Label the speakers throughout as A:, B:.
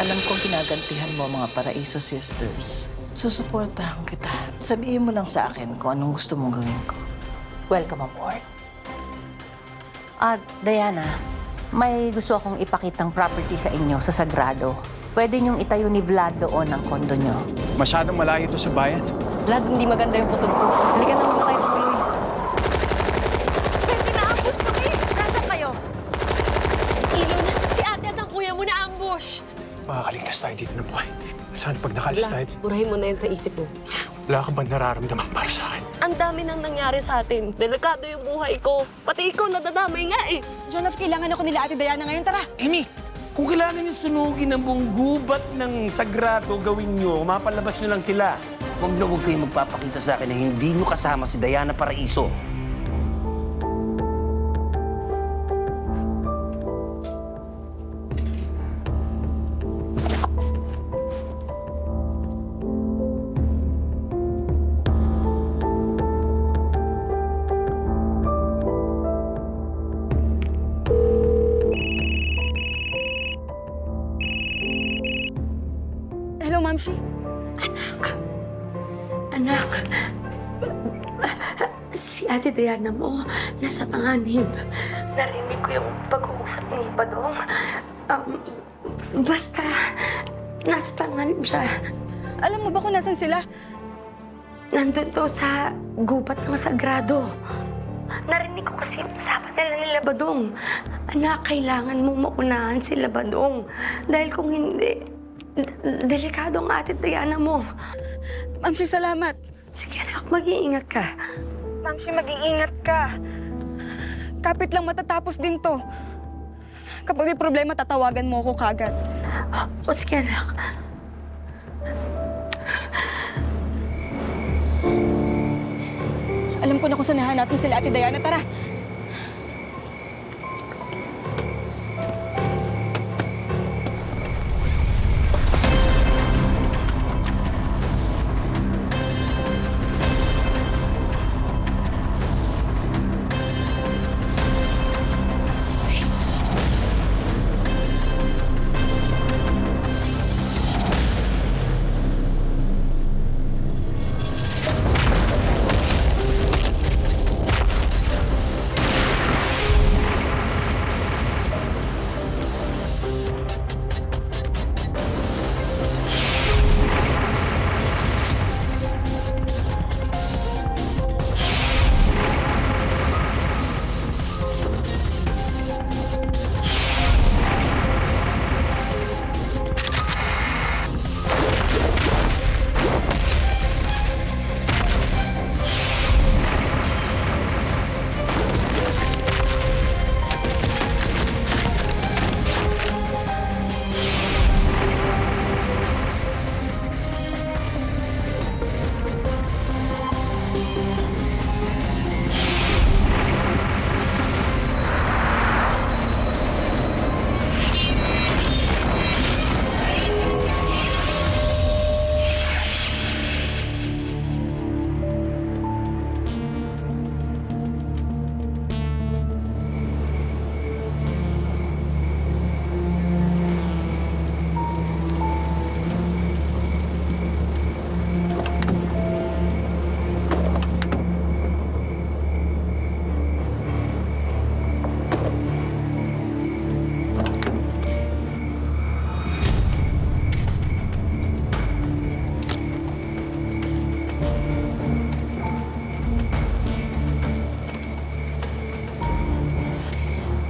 A: Alam kong ginagantihan mo mga Paraiso Sisters. Susuportahan kita. Sabihin mo lang sa akin kung anong gusto mong gawin ko.
B: Welcome aboard. Diana, may gusto akong ipakitang property sa inyo sa Sagrado. Pwede niyong itayo ni Vlad doon ang kondo niyo.
C: Masyadong malayo to sa bayan.
D: Vlad, hindi maganda yung kutob ko. Halika na muna tayo tumuloy.
E: Pwede na-ambush kami! Nasaan kayo? Ilon, si ate at ang kuya mo na-ambush!
C: Makakaligtas tayo dito ng buhay. Saan pag nakalis tayo?
D: Burahin mo na yan sa isip mo.
C: Wala ka ba nararamdaman para sa akin?
D: Ang dami nang nangyari sa atin. Delikado yung buhay ko. Pati ikaw nadadamay nga eh.
E: John, kailangan ako nila Ate Diana ngayon. Tara!
F: Amy, kung kailangan niyo sunugin ang buong gubat ng Sagrado, gawin niyo. Mapalabas niyo lang sila. Huwag na huwag kayong magpapakita sa akin na hindi niyo kasama si Diana Paraiso.
E: Hello, Ma'am Shi.
G: Anak, si Ate Diana mo nasa panganib. Narinig ko yung pag-uusap ni Badong. Basta, nasa panganib siya.
E: Alam mo ba kung nasan sila?
G: Nandun to sa gubat ng Sagrado. Narinig ko kasi yung usapan nila Badong. Anak, kailangan mong maunahan sila Badong. Dahil kung hindi, delikado ang Ate Diana mo.
E: Ma'am Shi, salamat.
G: Sige anak, mag-iingat ka.
E: Ma'am Shi, mag-iingat ka. Kapit lang matatapos din to. Kapag may problema, tatawagan mo ako kagad.
G: O sige anak.
E: Alam ko na kung saan nahanapin sila Ate Diana. Tara!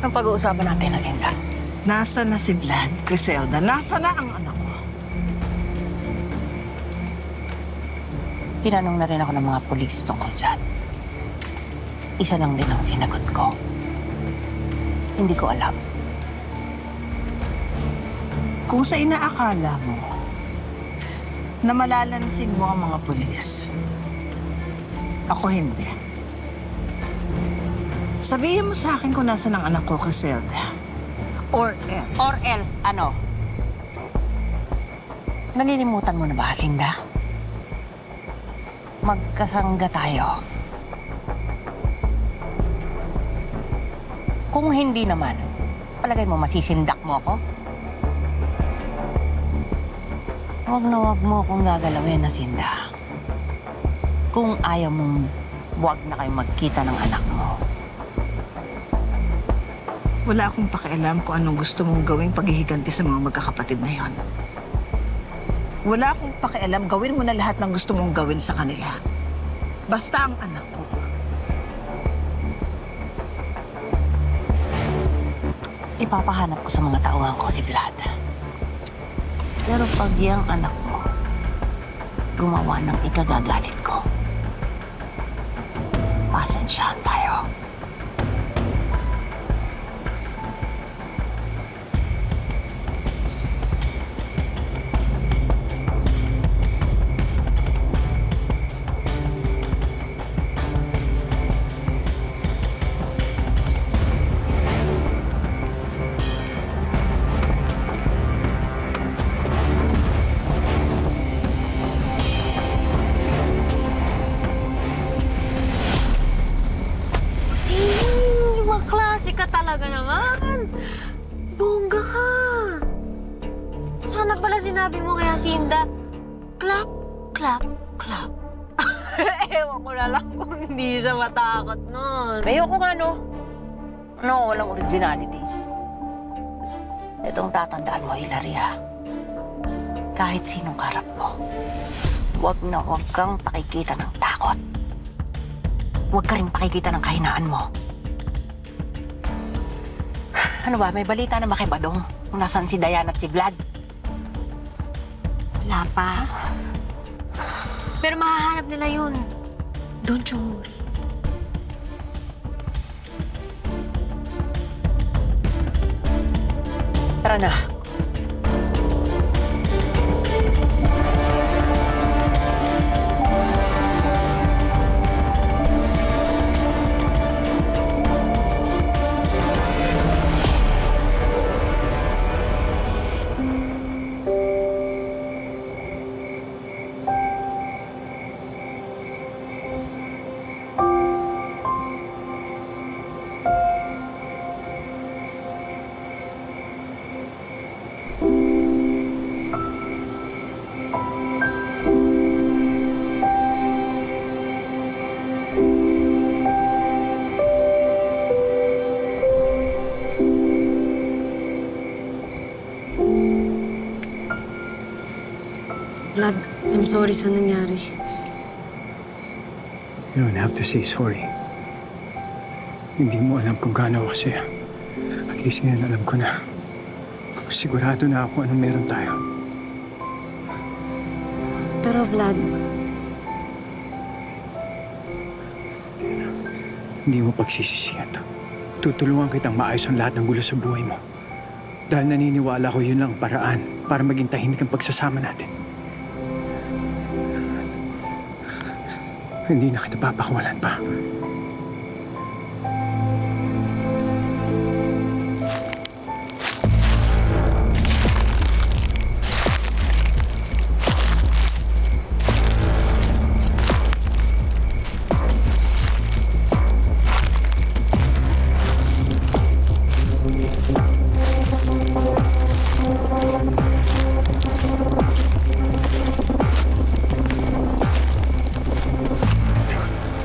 B: Anong pag-uusapan natin, Jacinda?
A: Nasa na si Vlad, Criselda? Nasa na ang anak ko?
B: Tinanong na rin ako ng mga pulis tungkol dyan. Isa lang din ang sinagot ko. Hindi ko alam.
A: Kung sa inaakala mo na malalansing mo ang mga pulis, ako hindi. Sabihin mo sa akin kung nasaan ang anak ko, Criselda. Or else.
B: Or else, ano? Nalilimutan mo na ba, Jacinda? Magkasangga tayo. Kung hindi naman, palagay mo masisindak mo ako? Huwag mo akong gagalawin, Jacinda. Kung ayaw mong huwag na kayong magkita ng anak mo.
A: Wala akong pakialam kung anong gusto mong gawing paghihiganti sa mga magkakapatid na yon. Wala akong pakialam, gawin mo na lahat ng gusto mong gawin sa kanila. Basta ang anak ko.
B: Ipapahanap ko sa mga tauhan ko si Vlad. Pero pag yung anak mo gumawa ng ikagagalit ko, pasensyahan tayo.
D: Klase ka talaga naman. Bongga ka. Sana pala sinabi mo kaya, Jacinda, clap, clap, clap. Ewan ko na lang kung hindi siya matakot nun.
B: Ayoko nga, no? No, walang originality. Itong tatandaan mo, Hilary, ha? Kahit sinong karap mo, huwag kang pakikita ng takot. Huwag ka rin pakikita ng kahinaan mo. Ano ba, may balita na makibadong kung nasaan si Diane at si Vlad?
D: Wala pa. Pero mahahanap nila yun. Don't you worry.
B: Tara na.
D: Vlad, I'm sorry sa nangyari.
C: You don't have to say sorry. Hindi mo alam kung gaano ako sa'yo. At least ngayon alam ko na. Sigurado na ako anong meron tayo.
D: Pero Vlad,
C: Hindi mo pagsisisihan to. Tutulungan kitang maayos ang lahat ng gulo sa buhay mo. Dahil naniniwala ko yun lang ang paraan para maging tahimik ang pagsasama natin. Hindi na kita papakawalan pa.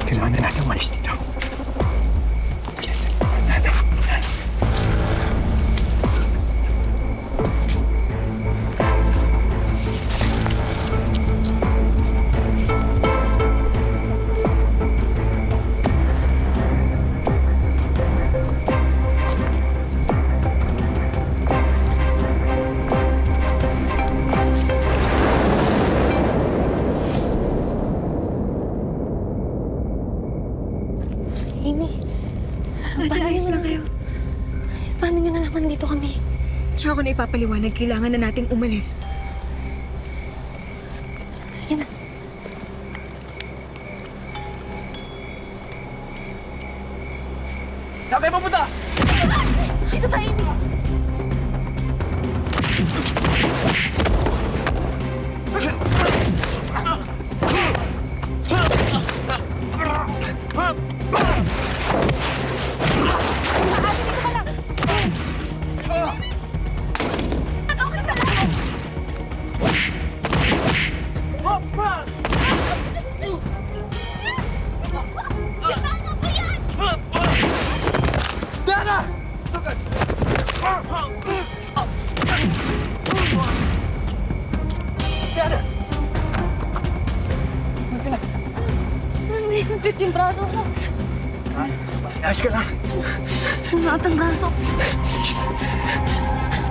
C: Kailangan na natin umalis dito.
D: Amy,
E: Ayos lang kayo.
D: paano nyo na naman dito kami?
E: Tsaka ko na ipapaliwanag, kailangan na nating umalis.
D: Yan na.
F: Saan kayo pupunta?
D: Dito tayo, Amy.
E: Sakit yung braso ko.
C: Ayos ka lang.
E: Sakit ang braso.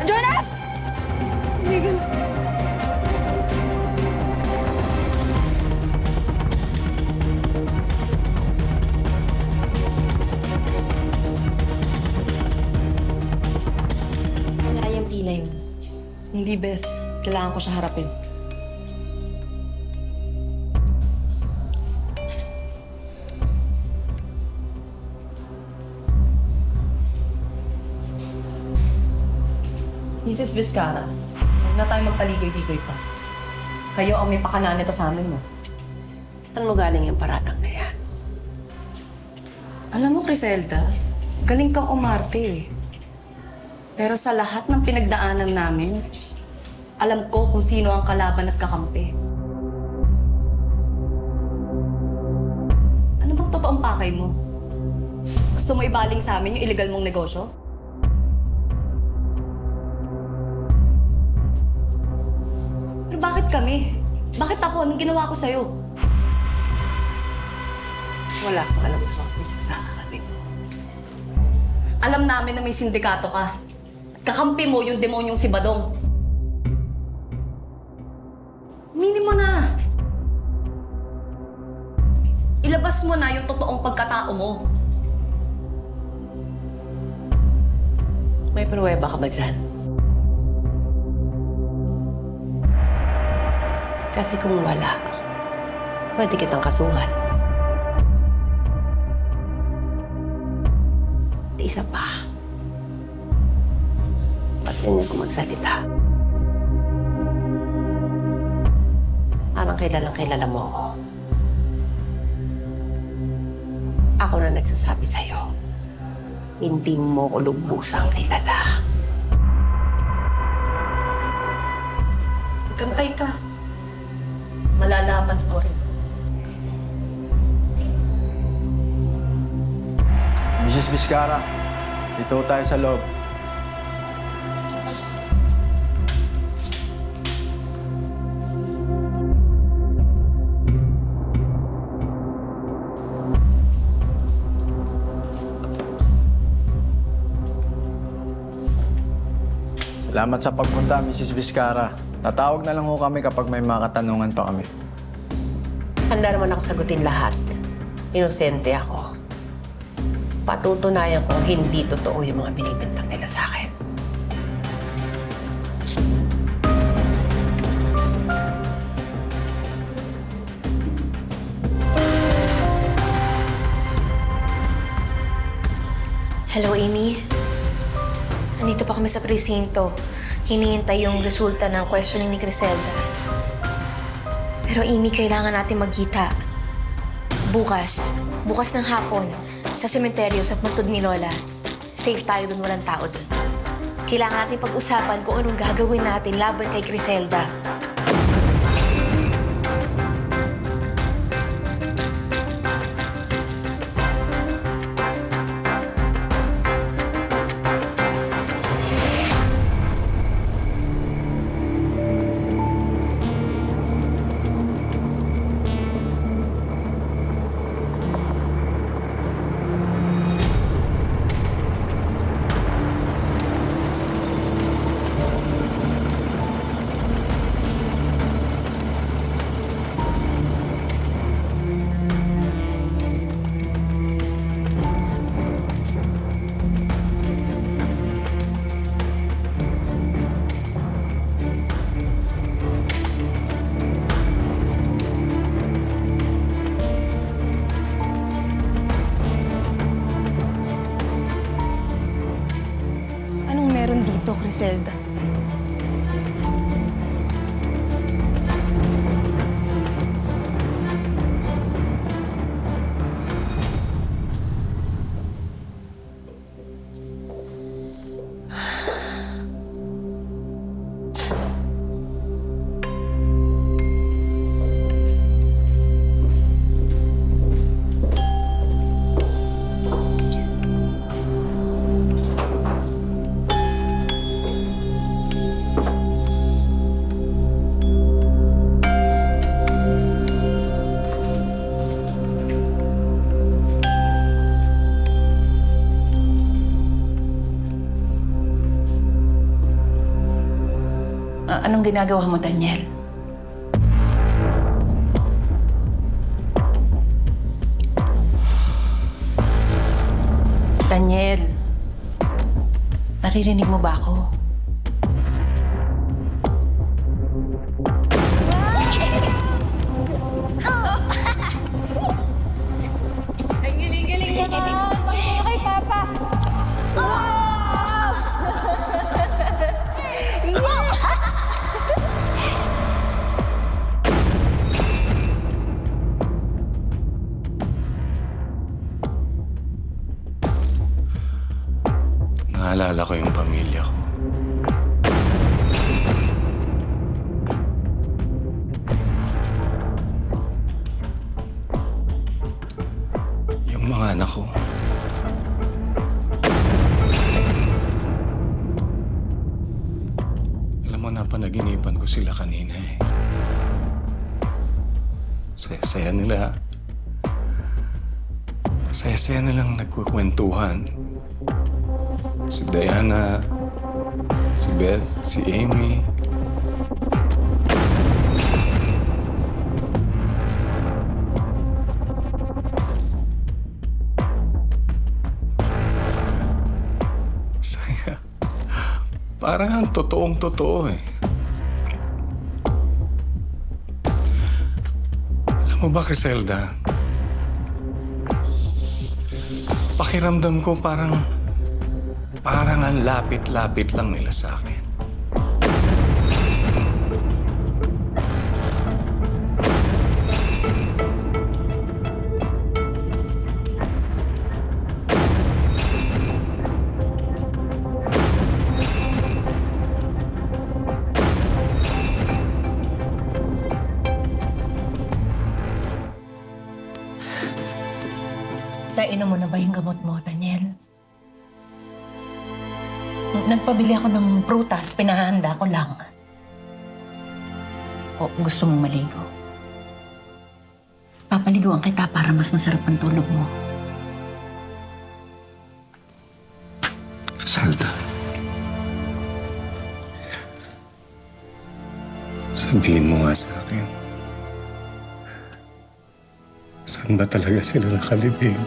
E: Jonas!
G: Wala yung pilay mo.
E: Hindi, Beth. Kailangan ko siya harapin.
H: Mrs. Vizcara, huwag na tayo magpaligoy-ligoy pa. Kayo ang may pakanan nito sa amin mo.
B: Saan mo galing yung paratang na yan?
E: Alam mo, Criselda, galing kang umarte eh. Pero sa lahat ng pinagdaanan namin, alam ko kung sino ang kalaban at kakampi. Ano bang totoong pakay mo? Gusto mo ibaling sa amin yung illegal mong negosyo? Pero bakit kami? Bakit ako? Anong ginawa ko sa'yo?
B: Wala akong alam sa mga pinagsasasabi mo.
E: Alam namin na may sindikato ka. At kakampi mo yung demonyong si Badong. Minin mo na. Ilabas mo na yung totoong pagkatao mo.
B: May pruweba ka ba dyan? Kasi kung wala, pwede kitang kasuhan. At isa pa, ba't ganyan ko magsalita? Parang kilalang-kilala mo ako. Ako na nagsasabi sa'yo, hindi mo ko lubusang kilala.
E: Magkantay ka. Malalaman ko rin.
C: Mrs. Vizcara, dito tayo sa loob. Salamat sa pagpunta, Mrs. Vizcara. Tatawag na lang ho kami kapag may mga katanungan pa kami.
B: Handa naman ako sagutin lahat. Inosente ako. Patutunayan kong hindi totoo yung mga binibintang nila sa akin.
G: Hello, Amy. Andito pa kami sa presinto. Hinihintay yung resulta ng questioning ni Criselda. Pero Amy, kailangan natin magkita. Bukas ng hapon, sa sementeryo sa puntod ni Lola. Safe tayo dun, walang tao dun. Kailangan natin pag-usapan kung anong gagawin natin laban kay Criselda.
E: Anong meron dito, Criselda?
B: Anong ginagawa mo, Daniel? Daniel, naririnig mo ba ako?
I: Naalala ko yung pamilya ko. Yung mga anak ko. Alam mo, napanaginipan ko sila kanina eh. Saya-saya nila. Saya-saya nilang nagkukwentuhan. Si Diana, si Beth, si Amy. Saya. Parang ang totoong-totoo eh. Alam mo ba, Criselda? Pakiramdam ko parang ang lapit-lapit lang nila sa akin.
B: Nainom mo na ba yung gamot mo, Daniel? Nagpabili ako ng prutas, pinahanda ko lang. O gusto mong maligo? Papaliguan kita para mas masarap ang tulog mo.
I: Zelda. Sabihin mo nga sa akin. Saan ba talaga sila nakalibing?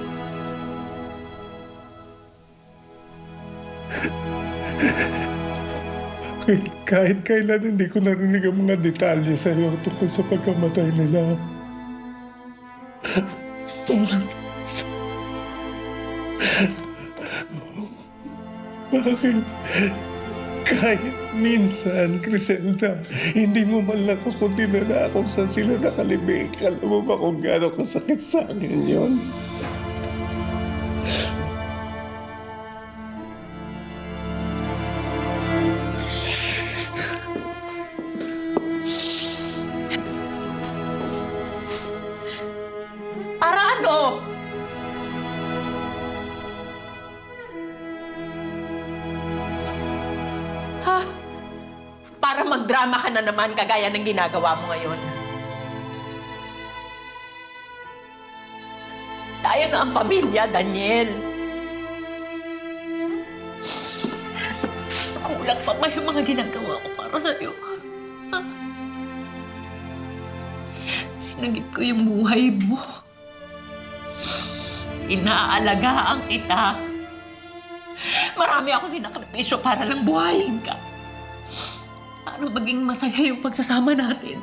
I: Kahit kailan hindi ko narinig ang mga detalye sa iyo tungkol sa pagkamatay nila. Bakit? Kahit minsan, Criselda, hindi mo man lang ako dinala kung saan sila nakalibing. Alam mo ba kung gaano kasakit sa akin yun?
B: Para ano? Ha? Para magdrama ka na naman kagaya ng ginagawa mo ngayon. Tayo na ang pamilya, Daniel. Kulang pa ba yung mga ginagawa ko para sa'yo? Ha? Sinagip ko yung buhay mo. Inaalagaan kita. Marami ako sinakripisyo para lang buhayin ka. Para maging masaya yung pagsasama natin.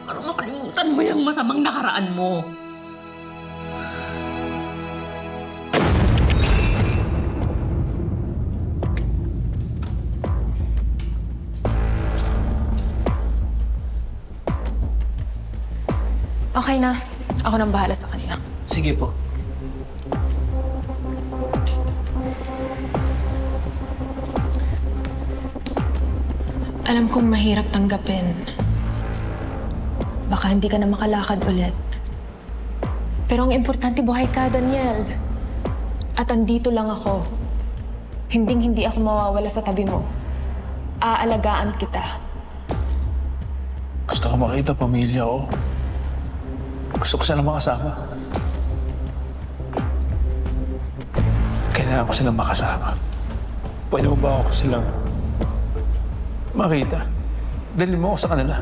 B: Para makalimutan mo yung masamang nakaraan mo.
H: Okay na. Ako nang bahala sa kanila.
F: Sige po.
H: Alam kong mahirap tanggapin. Baka hindi ka na makalakad ulit. Pero ang importante, buhay ka, Daniel. At andito lang ako. Hinding-hindi ako mawawala sa tabi mo. Aalagaan kita.
C: Gusto ko makita pamilya ko. Gusto ko silang makasama. Kailangan ko silang makasama. Pwede mo ba ako silang
J: makita. Dalhin mo ako sa kanila.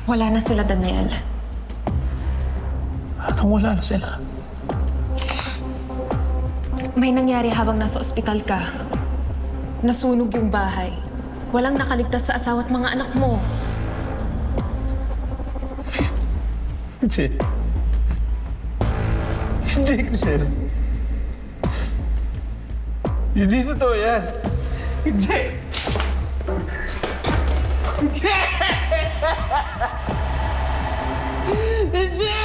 H: Wala na sila, Daniel.
J: Anong wala na sila?
H: May nangyari habang nasa ospital ka. Nasunog yung bahay. Walang nakaligtas sa asawa at mga anak mo.
J: Hindi. Hindi, Crisel. Hindi totoo yan. Hindi. Hindi! Hindi!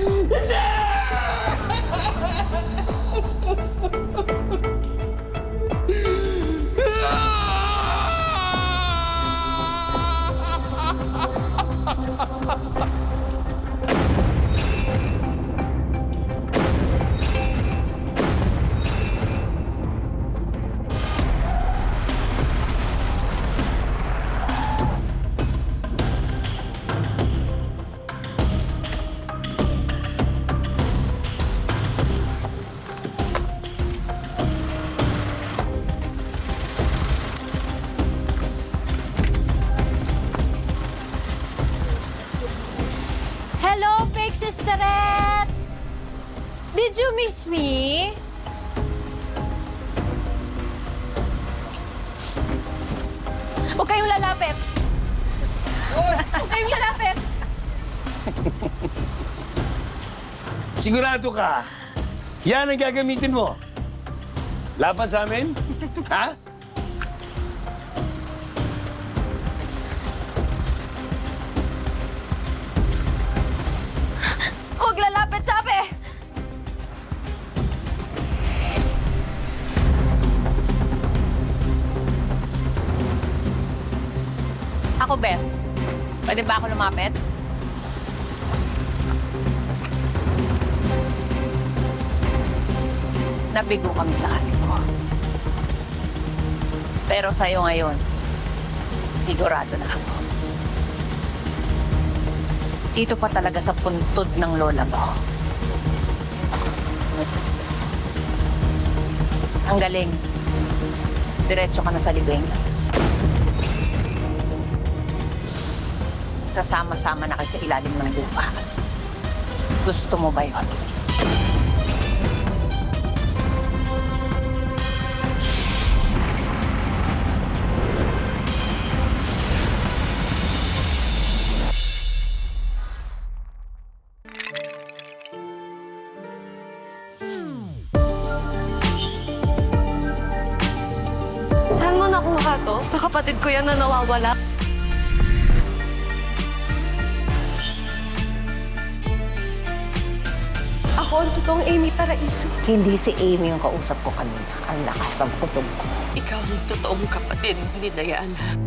J: Hindi!
D: Hello, fake sisterette! Did you miss me?
H: Huwag kayong lalapit! Huwag kayong lalapit!
F: Sigurado ka? Yan ang gagamitin mo? Laban sa amin? Ha?
H: Huwag lalapit, sabi!
B: Ako, Beth. Pwede ba ako lumapit? Nabigo kami sa atin mo. Pero sa'yo ngayon, sigurado na ako. Dito pa talaga sa puntod ng lola mo. Ang galing. Diretso ka na sa libing. Sasama-sama na kayo sa ilalim ng lupa. Gusto mo ba yun?
G: Saan mo nakuha to? Sa kapatid ko yan na nawawala. Ako ang totoong Amy Paraiso.
B: Hindi si Amy yung kausap ko kanina. Ang lakas ng kutob ko.
D: Ikaw ang totoong kapatid ni Diana.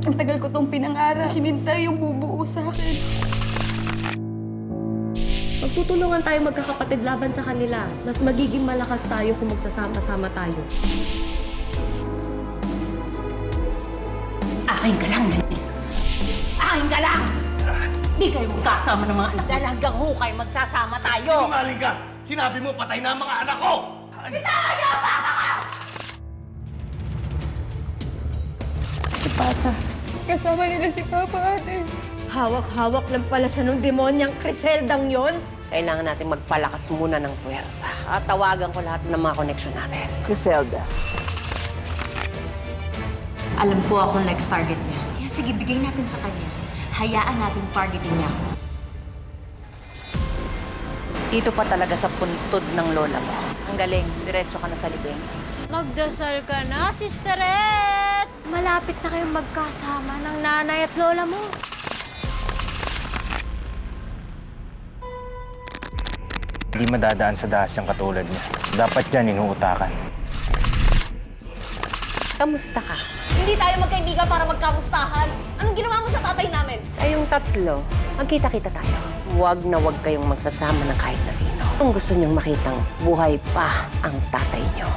G: Ang tagal ko tong pinangarap. Hinintay yung bubuo sa akin.
E: Magtutulungan tayo magkakapatid laban sa kanila. Mas magiging malakas tayo kung magsasama-sama tayo.
B: Akin ka lang, Daniel. Akin ka lang! Di kayo magkasama ng mga anak dahil hanggang hukay magsasama tayo.
F: Sinungaling ka! Sinabi mo patay na ang mga anak ko!
B: Bitawan niyo ang papa ko!
G: Si Papa. Kasama nila si Papa, ate. Hawak-hawak lang pala siya nung demonyang Criseldang yon.
B: Kailangan natin magpalakas muna ng puwersa at tawagan ko lahat ng mga koneksyon natin.
A: Griselda,
K: Alam ko akong next target niya. Kaya sige, bigay natin sa kanya. Hayaan natin targetin niya.
B: Dito pa talaga sa puntod ng lola mo. Ang galing, diretso ka na sa libing.
D: Magdasal ka na, sisterette! Malapit na kayong magkasama ng nanay at lola mo.
L: Hindi madadaan sa dahas yung katulad niya. Dapat yan inuutakan.
B: Kamusta ka?
E: Hindi tayo magkaibigan para magkamustahan. Anong ginawa mo sa tatay namin?
B: Kayong tatlo, magkita-kita tayo. Huwag na huwag kayong magsasama ng kahit na sino. Kung gusto niyong makitang buhay pa ang tatay niyo.